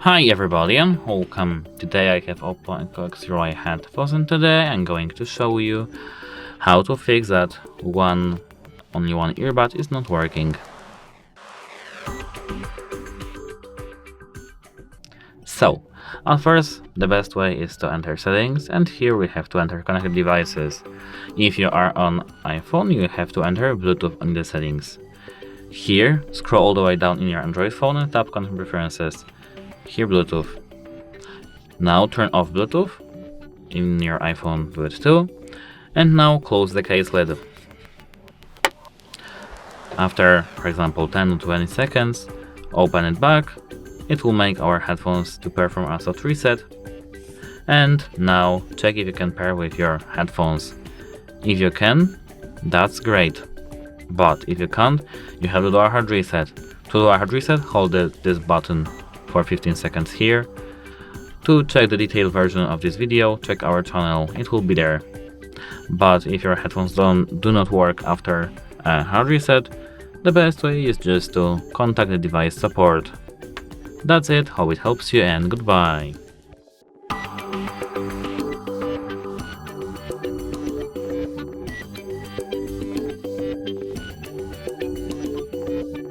Hi everybody and welcome. Today I have OPPO Enco X3i headphones and today I'm going to show you how to fix that only one earbud is not working. So, at first the best way is to enter settings, and here we have to enter connected devices. If you are on iPhone, you have to enter Bluetooth in the settings. Here, scroll all the way down in your Android phone and tap Content Preferences. Here Bluetooth. Now turn off Bluetooth. In your iPhone do it too. And now close the case lid. After, for example, 10 to 20 seconds, open it back. It will make our headphones to perform a soft reset. And now check if you can pair with your headphones. If you can, that's great. But if you can't, you have to do a hard reset. To do a hard reset, hold this button for 15 seconds here. To check the detailed version of this video, check our channel, it will be there. But if your headphones do not work after a hard reset, the best way is just to contact the device support. That's it, hope it helps you and goodbye.